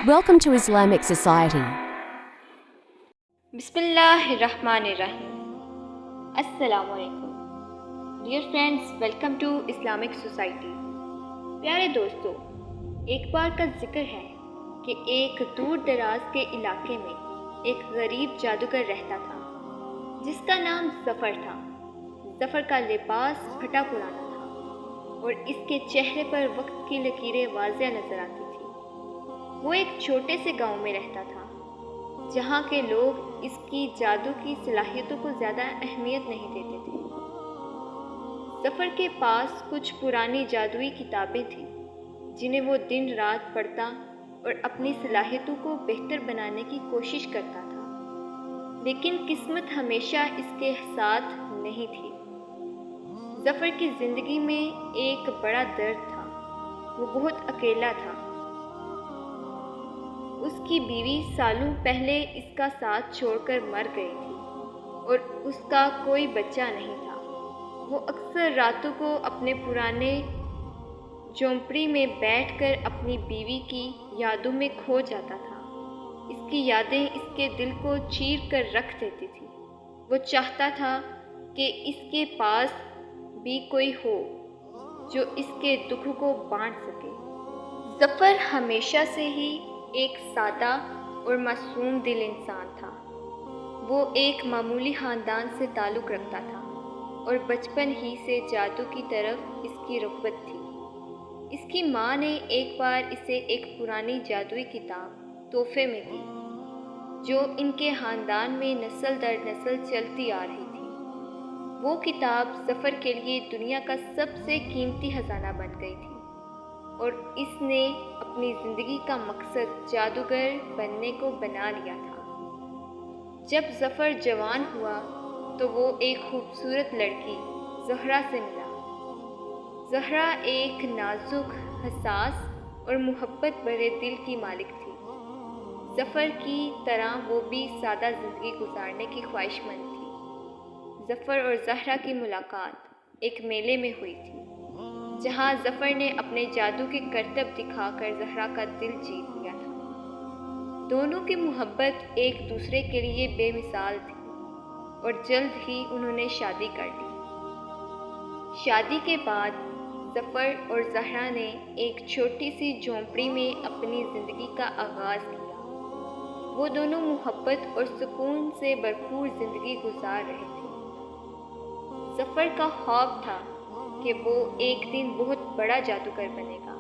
Welcome to Islamic Society. بسم اللہ الرحمن الرحیم۔ السلام علیکم dear friends, welcome to Islamic society. پیارے دوستو، ایک بار کا ذکر ہے کہ ایک دور دراز کے علاقے میں ایک غریب جادوگر رہتا تھا جس کا نام ظفر تھا۔ ظفر کا لباس پھٹا پرانا تھا اور اس کے چہرے پر وقت کی لکیریں واضح نظر آتی تھی۔ وہ ایک چھوٹے سے گاؤں میں رہتا تھا جہاں کے لوگ اس کی جادو کی صلاحیتوں کو زیادہ اہمیت نہیں دیتے تھے۔ ظفر کے پاس کچھ پرانی جادوئی کتابیں تھیں جنہیں وہ دن رات پڑھتا اور اپنی صلاحیتوں کو بہتر بنانے کی کوشش کرتا تھا، لیکن قسمت ہمیشہ اس کے ساتھ نہیں تھی۔ ظفر کی زندگی میں ایک بڑا درد تھا، وہ بہت اکیلا تھا۔ اس کی بیوی سالوں پہلے اس کا ساتھ چھوڑ کر مر گئی تھی اور اس کا کوئی بچہ نہیں تھا۔ وہ اکثر راتوں کو اپنے پرانے جھونپڑی میں بیٹھ کر اپنی بیوی کی یادوں میں کھو جاتا تھا۔ اس کی یادیں اس کے دل کو چیر کر رکھ دیتی تھی۔ وہ چاہتا تھا کہ اس کے پاس بھی کوئی ہو جو اس کے دکھ کو بانٹ سکے۔ ظفر ہمیشہ سے ہی ایک سادہ اور معصوم دل انسان تھا۔ وہ ایک معمولی خاندان سے تعلق رکھتا تھا اور بچپن ہی سے جادو کی طرف اس کی رغبت تھی۔ اس کی ماں نے ایک بار اسے ایک پرانی جادوئی کتاب تحفے میں دی جو ان کے خاندان میں نسل در نسل چلتی آ رہی تھی۔ وہ کتاب ظفر کے لیے دنیا کا سب سے قیمتی خزانہ بن گئی تھی اور اس نے اپنی زندگی کا مقصد جادوگر بننے کو بنا لیا تھا۔ جب ظفر جوان ہوا تو وہ ایک خوبصورت لڑکی زہرا سے ملا۔ زہرا ایک نازک، حساس اور محبت بھرے دل کی مالک تھی۔ ظفر کی طرح وہ بھی سادہ زندگی گزارنے کی خواہش مند تھی۔ ظفر اور زہرا کی ملاقات ایک میلے میں ہوئی تھی جہاں ظفر نے اپنے جادو کے کرتب دکھا کر زہرا کا دل جیت لیا تھا۔ دونوں کی محبت ایک دوسرے کے لیے بے مثال تھی اور جلد ہی انہوں نے شادی کر لی۔ شادی کے بعد ظفر اور زہرا نے ایک چھوٹی سی جھونپڑی میں اپنی زندگی کا آغاز کیا۔ وہ دونوں محبت اور سکون سے بھرپور زندگی گزار رہے تھے۔ ظفر کا خواب تھا کہ وہ ایک دن بہت بڑا جادوگر بنے گا،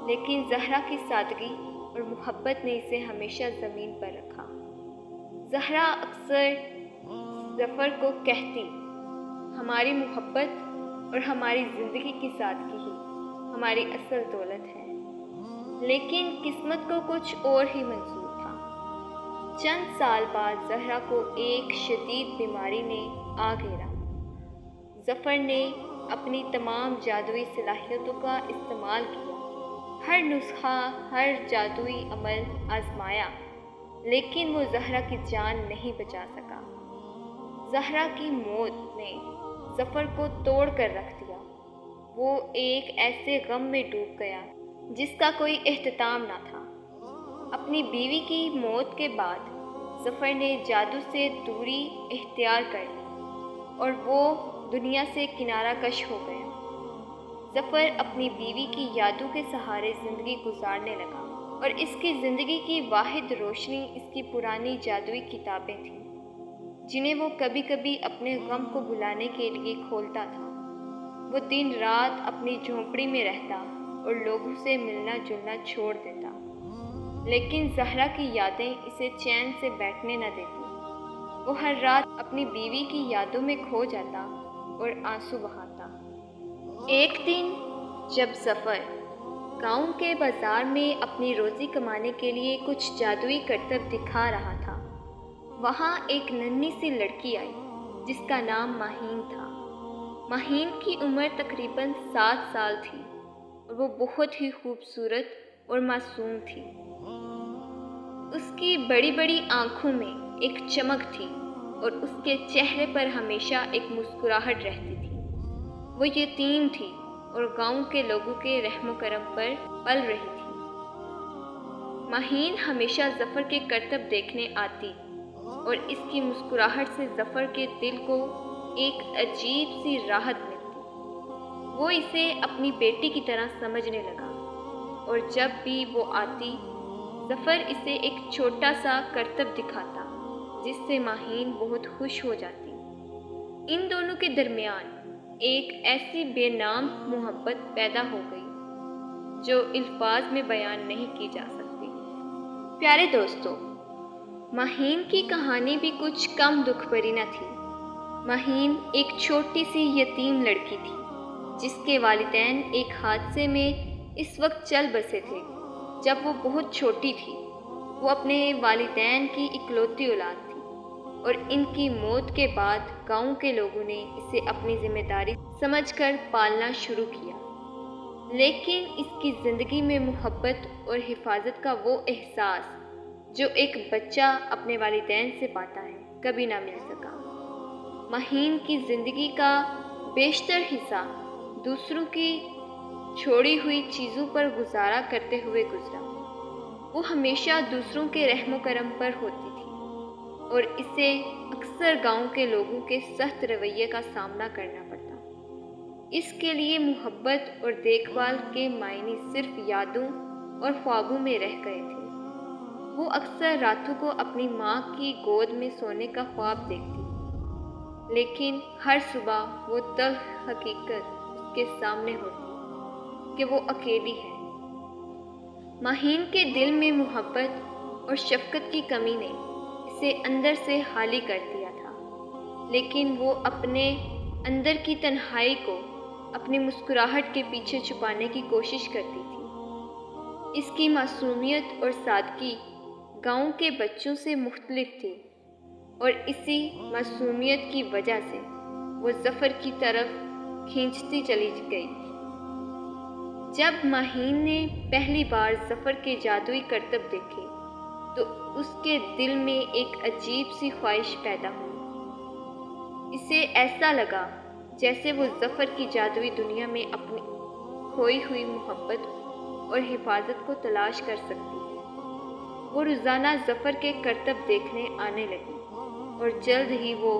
لیکن زہرا کی سادگی اور محبت نے اسے ہمیشہ زمین پر رکھا۔ زہرا اکثر ظفر کو کہتی، ہماری محبت اور ہماری زندگی کی سادگی ہی ہماری اصل دولت ہے، لیکن قسمت کو کچھ اور ہی منظور تھا۔ چند سال بعد زہرا کو ایک شدید بیماری نے آ گھیرا۔ ظفر نے اپنی تمام جادوئی صلاحیتوں کا استعمال کیا، ہر نسخہ، ہر جادوئی عمل آزمایا، لیکن وہ زہرا کی جان نہیں بچا سکا۔ زہرا کی موت نے ظفر کو توڑ کر رکھ دیا۔ وہ ایک ایسے غم میں ڈوب گیا جس کا کوئی اختتام نہ تھا۔ اپنی بیوی کی موت کے بعد ظفر نے جادو سے دوری اختیار کر لی اور وہ دنیا سے کنارہ کش ہو گیا۔ ظفر اپنی بیوی کی یادوں کے سہارے زندگی گزارنے لگا اور اس کی زندگی کی واحد روشنی اس کی پرانی جادوئی کتابیں تھیں جنہیں وہ کبھی کبھی اپنے غم کو بھلانے کے لیے کھولتا تھا۔ وہ دن رات اپنی جھونپڑی میں رہتا اور لوگوں سے ملنا جلنا چھوڑ دیتا، لیکن زہرا کی یادیں اسے چین سے بیٹھنے نہ دیتی۔ وہ ہر رات اپنی بیوی کی یادوں میں کھو جاتا اور آنسو بہاتا۔ ایک دن جب ظفر گاؤں کے بازار میں اپنی روزی کمانے کے لیے کچھ جادوئی کرتب دکھا رہا تھا، وہاں ایک ننھی سی لڑکی آئی جس کا نام ماہین تھا۔ ماہین کی عمر تقریباً 7 سال تھی اور وہ بہت ہی خوبصورت اور معصوم تھی۔ اس کی بڑی بڑی آنکھوں میں ایک چمک تھی اور اس کے چہرے پر ہمیشہ ایک مسکراہٹ رہتی تھی۔ وہ یتیم تھی اور گاؤں کے لوگوں کے رحم و کرم پر پل رہی تھی۔ ماہین ہمیشہ ظفر کے کرتب دیکھنے آتی اور اس کی مسکراہٹ سے ظفر کے دل کو ایک عجیب سی راحت ملتی۔ وہ اسے اپنی بیٹی کی طرح سمجھنے لگا اور جب بھی وہ آتی ظفر اسے ایک چھوٹا سا کرتب دکھاتا جس سے ماہین بہت خوش ہو جاتی۔ ان دونوں کے درمیان ایک ایسی بے نام محبت پیدا ہو گئی جو الفاظ میں بیان نہیں کی جا سکتی۔ پیارے دوستو، ماہین کی کہانی بھی کچھ کم دکھ بھری نہ تھی۔ ماہین ایک چھوٹی سی یتیم لڑکی تھی جس کے والدین ایک حادثے میں اس وقت چل بسے تھے جب وہ بہت چھوٹی تھی۔ وہ اپنے والدین کی اکلوتی اولاد تھی اور ان کی موت کے بعد گاؤں کے لوگوں نے اسے اپنی ذمہ داری سمجھ کر پالنا شروع کیا، لیکن اس کی زندگی میں محبت اور حفاظت کا وہ احساس جو ایک بچہ اپنے والدین سے پاتا ہے کبھی نہ مل سکا۔ ماہین کی زندگی کا بیشتر حصہ دوسروں کی چھوڑی ہوئی چیزوں پر گزارا کرتے ہوئے گزرا۔ وہ ہمیشہ دوسروں کے رحم و کرم پر ہوتی تھی اور اسے اکثر گاؤں کے لوگوں کے سخت رویے کا سامنا کرنا پڑتا۔ اس کے لیے محبت اور دیکھ بھال کے معنی صرف یادوں اور خوابوں میں رہ گئے تھے۔ وہ اکثر راتوں کو اپنی ماں کی گود میں سونے کا خواب دیکھتی، لیکن ہر صبح وہ تلخ حقیقت اس کے سامنے ہوتی کہ وہ اکیلی ہے۔ ماہین کے دل میں محبت اور شفقت کی کمی نے اسے اندر سے خالی کر دیا تھا، لیکن وہ اپنے اندر کی تنہائی کو اپنی مسکراہٹ کے پیچھے چھپانے کی کوشش کرتی تھی۔ اس کی معصومیت اور سادگی گاؤں کے بچوں سے مختلف تھی اور اسی معصومیت کی وجہ سے وہ ظفر کی طرف کھینچتی چلی گئی۔ جب ماہین نے پہلی بار ظفر کے جادوئی کرتب دیکھے تو اس کے دل میں ایک عجیب سی خواہش پیدا ہوئی۔ اسے ایسا لگا جیسے وہ ظفر کی جادوئی دنیا میں اپنی کھوئی ہوئی محبت اور حفاظت کو تلاش کر سکتی ہے۔ وہ روزانہ ظفر کے کرتب دیکھنے آنے لگی اور جلد ہی وہ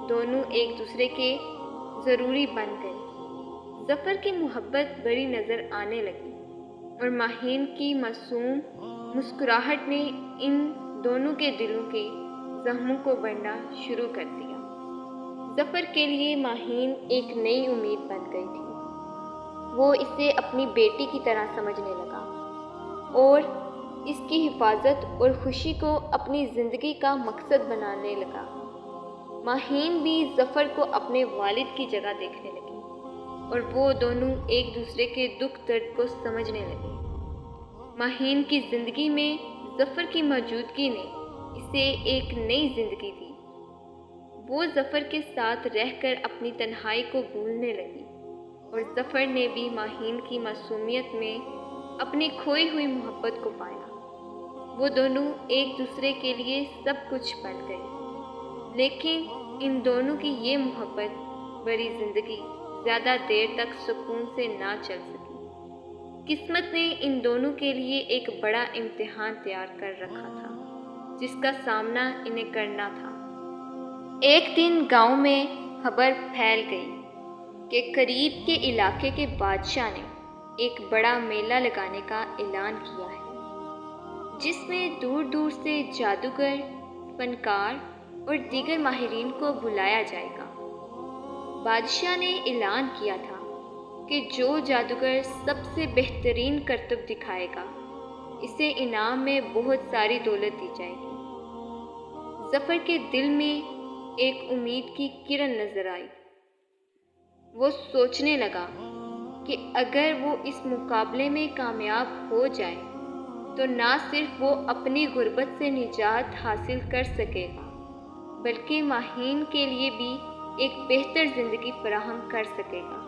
دونوں ایک دوسرے کے ضروری بن گئے۔ ظفر کی محبت بڑی نظر آنے لگی اور ماہین کی معصوم مسکراہٹ نے ان دونوں کے دلوں کے زخموں کو بڑھنا شروع کر دیا۔ ظفر کے لیے ماہین ایک نئی امید بن گئی تھی۔ وہ اسے اپنی بیٹی کی طرح سمجھنے لگا اور اس کی حفاظت اور خوشی کو اپنی زندگی کا مقصد بنانے لگا۔ ماہین بھی ظفر کو اپنے والد کی جگہ دیکھنے لگی اور وہ دونوں ایک دوسرے کے دکھ درد کو سمجھنے لگے۔ ماہین کی زندگی میں ظفر کی موجودگی نے اسے ایک نئی زندگی دی۔ وہ ظفر کے ساتھ رہ کر اپنی تنہائی کو بھولنے لگی اور ظفر نے بھی ماہین کی معصومیت میں اپنی کھوئی ہوئی محبت کو پایا۔ وہ دونوں ایک دوسرے کے لیے سب کچھ بن گئے، لیکن ان دونوں کی یہ محبت بڑی زندگی زیادہ دیر تک سکون سے نہ چل سکی۔ قسمت نے ان دونوں کے لیے ایک بڑا امتحان تیار کر رکھا تھا جس کا سامنا انہیں کرنا تھا۔ ایک دن گاؤں میں خبر پھیل گئی کہ قریب کے علاقے کے بادشاہ نے ایک بڑا میلہ لگانے کا اعلان کیا ہے جس میں دور دور سے جادوگر، فنکار اور دیگر ماہرین کو بلایا جائے گا۔ بادشاہ نے اعلان کیا تھا کہ جو جادوگر سب سے بہترین کرتب دکھائے گا اسے انعام میں بہت ساری دولت دی جائے گی۔ ظفر کے دل میں ایک امید کی کرن نظر آئی۔ وہ سوچنے لگا کہ اگر وہ اس مقابلے میں کامیاب ہو جائے تو نہ صرف وہ اپنی غربت سے نجات حاصل کر سکے گا بلکہ ماہین کے لیے بھی ایک بہتر زندگی فراہم کر سکے گا۔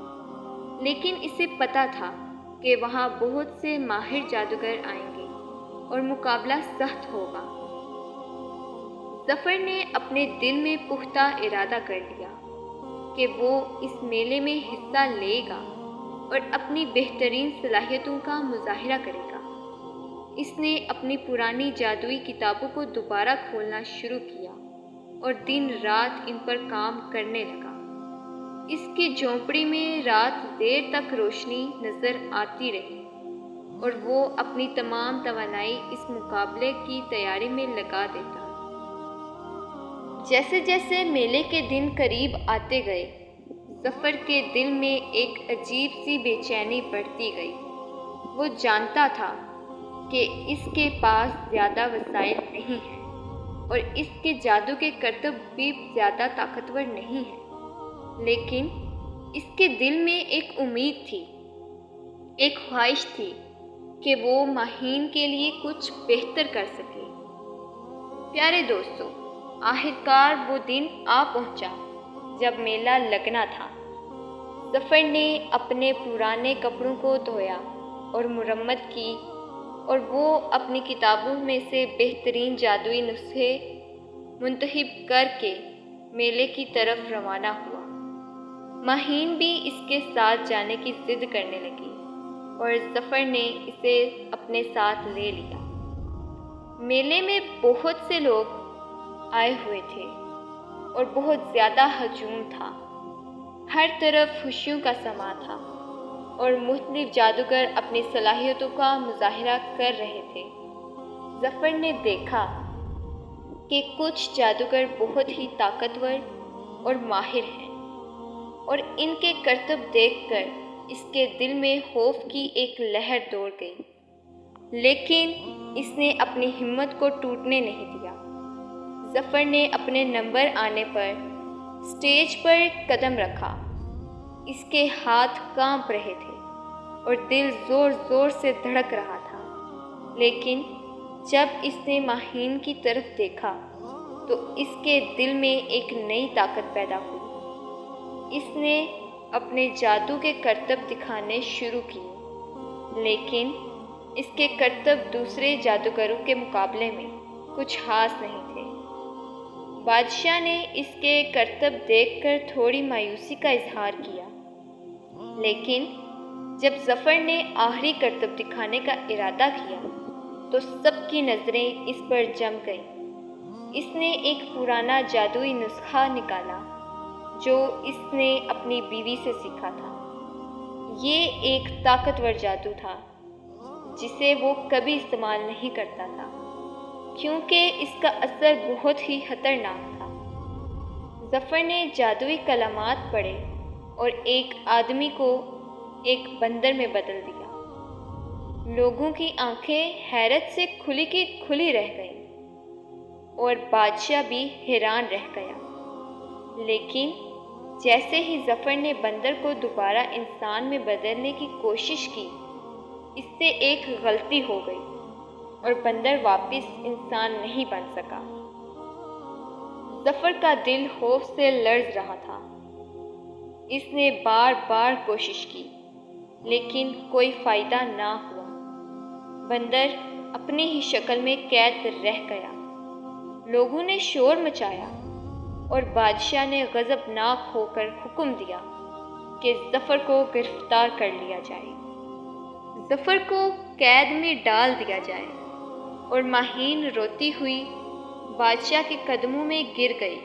لیکن اسے پتہ تھا کہ وہاں بہت سے ماہر جادوگر آئیں گے اور مقابلہ سخت ہوگا۔ ظفر نے اپنے دل میں پختہ ارادہ کر لیا کہ وہ اس میلے میں حصہ لے گا اور اپنی بہترین صلاحیتوں کا مظاہرہ کرے گا۔ اس نے اپنی پرانی جادوئی کتابوں کو دوبارہ کھولنا شروع کیا اور دن رات ان پر کام کرنے لگا۔ اس کی جھونپڑی میں رات دیر تک روشنی نظر آتی رہی اور وہ اپنی تمام توانائی اس مقابلے کی تیاری میں لگا دیتا۔ جیسے جیسے میلے کے دن قریب آتے گئے، ظفر کے دل میں ایک عجیب سی بے چینی بڑھتی گئی۔ وہ جانتا تھا کہ اس کے پاس زیادہ وسائل نہیں ہیں اور اس کے جادو کے کرتب بھی زیادہ طاقتور نہیں ہیں، لیکن اس کے دل میں ایک امید تھی، ایک خواہش تھی کہ وہ ماہین کے لیے کچھ بہتر کر سکے۔ پیارے دوستو، آخرکار وہ دن آ پہنچا جب میلہ لگنا تھا۔ ظفر نے اپنے پرانے کپڑوں کو دھویا اور مرمت کی اور وہ اپنی کتابوں میں سے بہترین جادوئی نسخے منتخب کر کے میلے کی طرف روانہ ہوا۔ ماہین بھی اس کے ساتھ جانے کی ضد کرنے لگی اور ظفر نے اسے اپنے ساتھ لے لیا۔ میلے میں بہت سے لوگ آئے ہوئے تھے اور بہت زیادہ ہجوم تھا۔ ہر طرف خوشیوں کا سماں تھا اور مختلف جادوگر اپنی صلاحیتوں کا مظاہرہ کر رہے تھے۔ ظفر نے دیکھا کہ کچھ جادوگر بہت ہی طاقتور اور ماہر ہیں اور ان کے کرتب دیکھ کر اس کے دل میں خوف کی ایک لہر دوڑ گئی، لیکن اس نے اپنی ہمت کو ٹوٹنے نہیں دیا۔ ظفر نے اپنے نمبر آنے پر اسٹیج پر قدم رکھا۔ اس کے ہاتھ کانپ رہے تھے اور دل زور زور سے دھڑک رہا تھا، لیکن جب اس نے ماہین کی طرف دیکھا تو اس کے دل میں ایک نئی طاقت پیدا ہوئی۔ اس نے اپنے جادو کے کرتب دکھانے شروع کیے، لیکن اس کے کرتب دوسرے جادوگروں کے مقابلے میں کچھ خاص نہیں تھے۔ بادشاہ نے اس کے کرتب دیکھ کر تھوڑی مایوسی کا اظہار کیا، لیکن جب ظفر نے آخری کرتب دکھانے کا ارادہ کیا تو سب کی نظریں اس پر جم گئیں۔ اس نے ایک پرانا جادوئی نسخہ نکالا جو اس نے اپنی بیوی سے سیکھا تھا۔ یہ ایک طاقتور جادو تھا جسے وہ کبھی استعمال نہیں کرتا تھا، کیونکہ اس کا اثر بہت ہی خطرناک تھا۔ ظفر نے جادوئی کلمات پڑھے اور ایک آدمی کو ایک بندر میں بدل دیا۔ لوگوں کی آنکھیں حیرت سے کھلی کی کھلی رہ گئیں اور بادشاہ بھی حیران رہ گیا، لیکن جیسے ہی ظفر نے بندر کو دوبارہ انسان میں بدلنے کی کوشش کی، اس سے ایک غلطی ہو گئی اور بندر واپس انسان نہیں بن سکا۔ ظفر کا دل خوف سے لرز رہا تھا۔ اس نے بار بار کوشش کی، لیکن کوئی فائدہ نہ ہوا۔ بندر اپنی ہی شکل میں قید رہ گیا۔ لوگوں نے شور مچایا اور بادشاہ نے غضبناک ہو کر حکم دیا کہ ظفر کو گرفتار کر لیا جائے، ظفر کو قید میں ڈال دیا جائے۔ اور ماہین روتی ہوئی بادشاہ کے قدموں میں گر گئی۔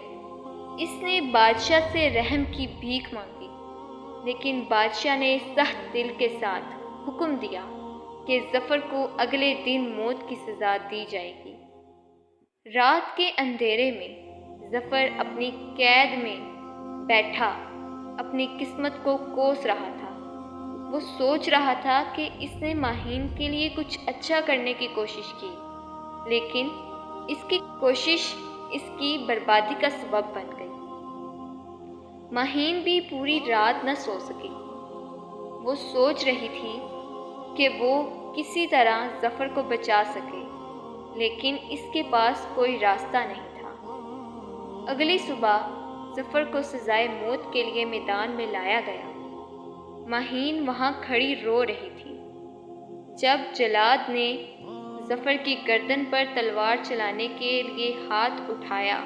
اس نے بادشاہ سے رحم کی بھیک مانگی، لیکن بادشاہ نے سخت دل کے ساتھ حکم دیا کہ ظفر کو اگلے دن موت کی سزا دی جائے گی۔ رات کے اندھیرے میں ظفر اپنی قید میں بیٹھا اپنی قسمت کو کوس رہا تھا۔ وہ سوچ رہا تھا کہ اس نے ماہین کے لیے کچھ اچھا کرنے کی کوشش کی، لیکن اس کی کوشش اس کی بربادی کا سبب بن گئی۔ ماہین بھی پوری رات نہ سو سکی۔ وہ سوچ رہی تھی کہ وہ کسی طرح ظفر کو بچا سکے، لیکن اس کے پاس کوئی راستہ نہیں تھا۔ اگلی صبح ظفر کو سزائے موت کے لیے میدان میں لایا گیا۔ ماہین وہاں کھڑی رو رہی تھی۔ جب جلاد نے ظفر کی گردن پر تلوار چلانے کے لیے ہاتھ اٹھایا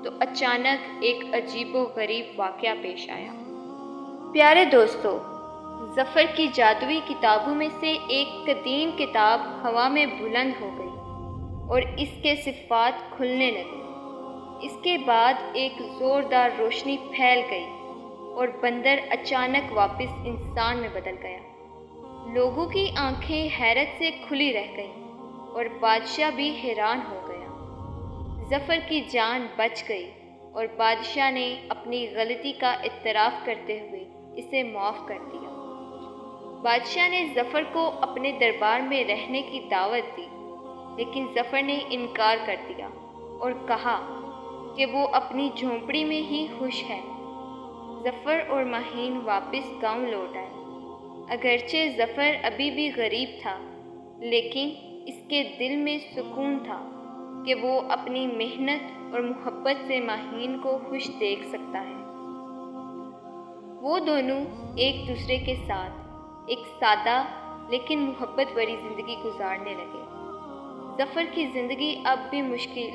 تو اچانک ایک عجیب و غریب واقعہ پیش آیا۔ پیارے دوستو، ظفر کی جادوئی کتابوں میں سے ایک قدیم کتاب ہوا میں بلند ہو گئی اور اس کے صفات کھلنے لگے۔ اس کے بعد ایک زوردار روشنی پھیل گئی اور بندر اچانک واپس انسان میں بدل گیا۔ لوگوں کی آنکھیں حیرت سے کھلی رہ گئیں اور بادشاہ بھی حیران ہو گیا۔ ظفر کی جان بچ گئی اور بادشاہ نے اپنی غلطی کا اعتراف کرتے ہوئے اسے معاف کر دیا۔ بادشاہ نے ظفر کو اپنے دربار میں رہنے کی دعوت دی، لیکن ظفر نے انکار کر دیا اور کہا کہ وہ اپنی جھونپڑی میں ہی خوش ہے۔ ظفر اور ماہین واپس گاؤں لوٹ آئے۔ اگرچہ ظفر ابھی بھی غریب تھا، لیکن اس کے دل میں سکون تھا کہ وہ اپنی محنت اور محبت سے ماہین کو خوش دیکھ سکتا ہے۔ وہ دونوں ایک دوسرے کے ساتھ ایک سادہ لیکن محبت بھری زندگی گزارنے لگے۔ ظفر کی زندگی اب بھی مشکل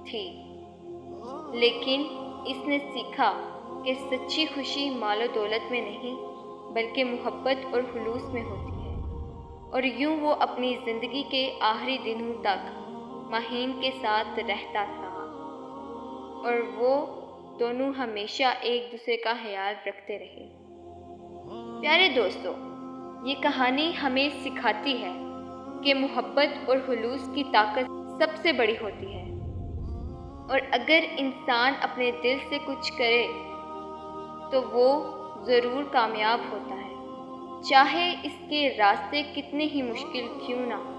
تھی، لیکن اس نے سیکھا کہ سچی خوشی مال و دولت میں نہیں بلکہ محبت اور خلوص میں ہوتی ہے، اور یوں وہ اپنی زندگی کے آخری دنوں تک ماہین کے ساتھ رہتا رہا، اور وہ دونوں ہمیشہ ایک دوسرے کا خیال رکھتے رہے۔ پیارے دوستو، یہ کہانی ہمیں سکھاتی ہے کہ محبت اور خلوص کی طاقت سب سے بڑی ہوتی ہے، اور اگر انسان اپنے دل سے کچھ کرے تو وہ ضرور کامیاب ہوتا ہے، چاہے اس کے راستے کتنے ہی مشکل کیوں نہ ہوں۔